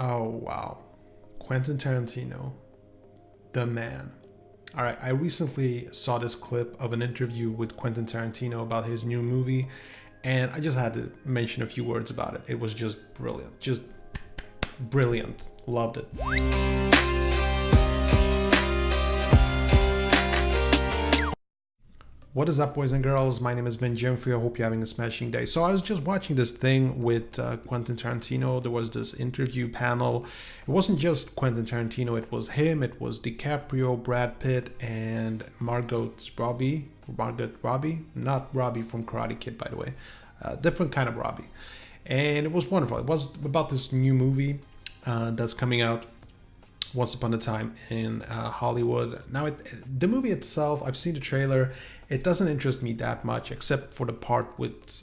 Oh, wow. Quentin Tarantino, the man. All right, I recently saw this clip of an interview with Quentin Tarantino about his new movie, and I just had to mention a few words about it. It was just brilliant. Just brilliant. Loved it. What is up, boys and girls? My name is Vin Ginfield. I hope you're having a smashing day. So I was just watching this thing with Quentin Tarantino. There was this interview panel. It wasn't just Quentin Tarantino. It was him. It was Dicaprio, Brad Pitt, and Margot Robbie. Not Robbie from Karate Kid, by the way. Different kind of Robbie. And it was wonderful. It was about this new movie that's coming out. Once Upon a Time in Hollywood. Now, the movie itself, I've seen the trailer. It doesn't interest me that much, except for the part with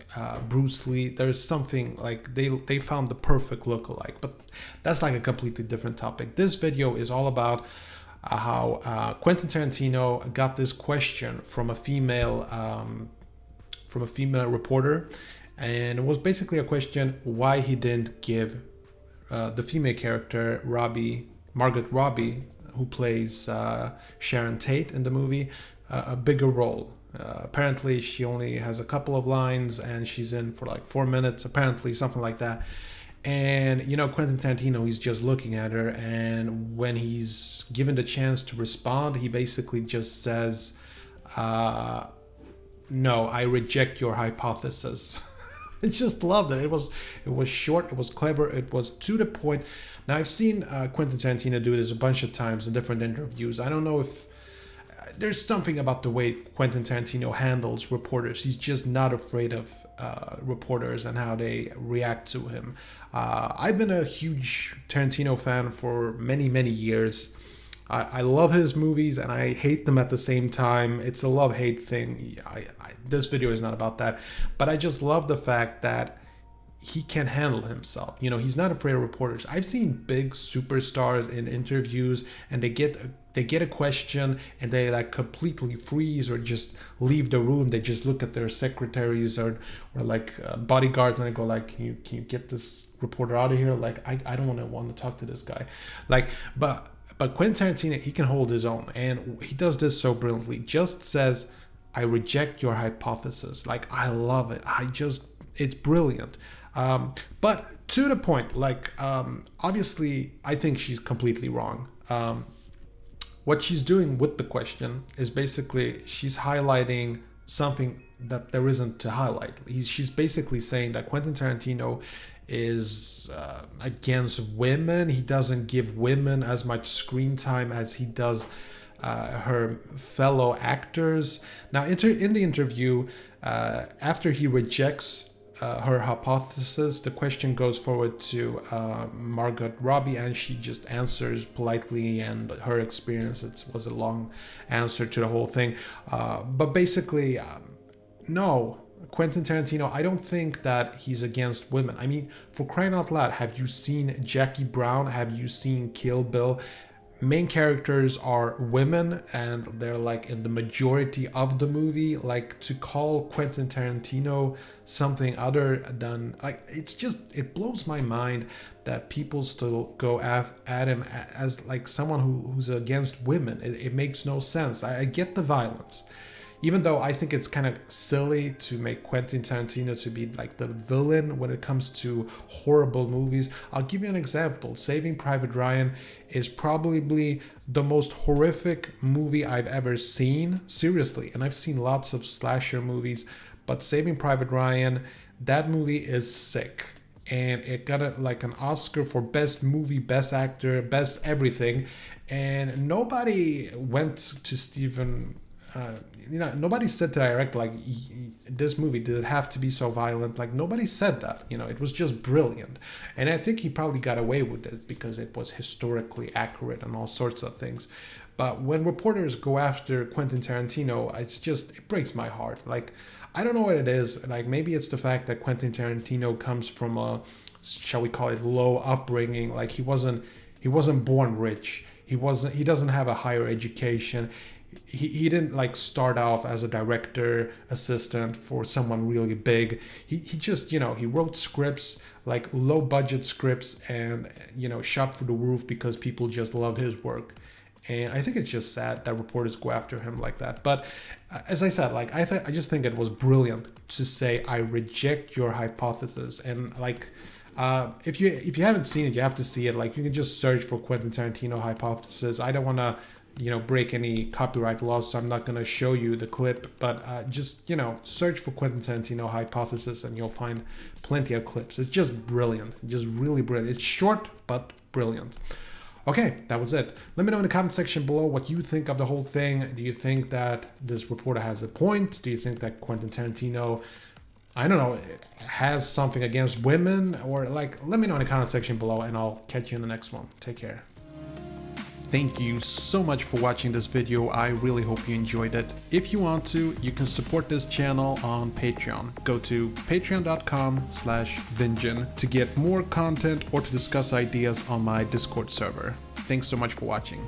Bruce Lee. There's something like they found the perfect lookalike, but that's like a completely different topic. This video is all about how Quentin Tarantino got this question from a female reporter, and it was basically a question why he didn't give the female character Margot Robbie, who plays Sharon Tate in the movie, a bigger role. Apparently, she only has a couple of lines and she's in for like 4 minutes, apparently, something like that. And, Quentin Tarantino, he's just looking at her, and when he's given the chance to respond, he basically just says, no, I reject your hypothesis. I just loved it. It was short, it was clever, it was to the point. Now, I've seen Quentin Tarantino do this a bunch of times in different interviews. I don't know if there's something about the way Quentin Tarantino handles reporters. He's just not afraid of reporters and how they react to him. I've been a huge Tarantino fan for many, many years. I love his movies and I hate them at the same time. It's a love-hate thing. This video is not about that. But I just love the fact that he can handle himself. He's not afraid of reporters. I've seen big superstars in interviews and they get a question and they like completely freeze or just leave the room. They just look at their secretaries or like bodyguards and they go like, can you get this reporter out of here? Like, I don't want to talk to this guy. But Quentin Tarantino, he can hold his own, and he does this so brilliantly. Just says, I reject your hypothesis. Like, I love it. It's brilliant. But to the point, obviously, I think she's completely wrong. What she's doing with the question is basically she's highlighting something that there isn't to highlight. She's basically saying that Quentin Tarantino is against women. He doesn't give women as much screen time as he does her fellow actors. Now, in the interview, after he rejects her hypothesis, the question goes forward to Margot Robbie, and she just answers politely, and her experience, it was a long answer to the whole thing. But basically, no, Quentin Tarantino, I don't think that he's against women. I mean, for crying out loud, have you seen Jackie Brown? Have you seen Kill Bill? Main characters are women and they're like in the majority of the movie. Like, to call Quentin Tarantino something other than it blows my mind that people still go at him as like someone who's against women. It makes no sense. I get the violence, even though I think it's kind of silly to make Quentin Tarantino to be like the villain when it comes to horrible movies. I'll give you an example. Saving Private Ryan is probably the most horrific movie I've ever seen. Seriously. And I've seen lots of slasher movies, but Saving Private Ryan, that movie is sick. And it got an Oscar for best movie, best actor, best everything. And nobody went to nobody said to direct like, this movie, did it have to be so violent? Like, nobody said that. It was just brilliant, and I think he probably got away with it because it was historically accurate and all sorts of things. But when reporters go after Quentin Tarantino, it breaks my heart. Like, I don't know what it is. Like, maybe it's the fact that Quentin Tarantino comes from a, shall we call it, low upbringing. Like, he wasn't born rich. He doesn't have a higher education. he didn't like start off as a director assistant for someone really big. He just, you know, he wrote scripts, like low budget scripts, and, you know, shot through the roof because people just loved his work. And I think it's just sad that reporters go after him like that. But as I said, like I just think it was brilliant to say, I reject your hypothesis. And like, if you haven't seen it, you have to see it. Like, you can just search for Quentin Tarantino hypothesis. I don't want to, you know, break any copyright laws, so I'm not going to show you the clip, but just, you know, search for Quentin Tarantino hypothesis and you'll find plenty of clips. It's just brilliant, just really brilliant. It's short but brilliant. Okay, that was it. Let me know in the comment section below what you think of the whole thing. Do you think that this reporter has a point? Do you think that Quentin Tarantino, I don't know, has something against women? Or like, let me know in the comment section below and I'll catch you in the next one. Take care. Thank you so much for watching this video. I really hope you enjoyed it. If you want to, you can support this channel on Patreon. Go to patreon.com/VinGin to get more content or to discuss ideas on my Discord server. Thanks so much for watching.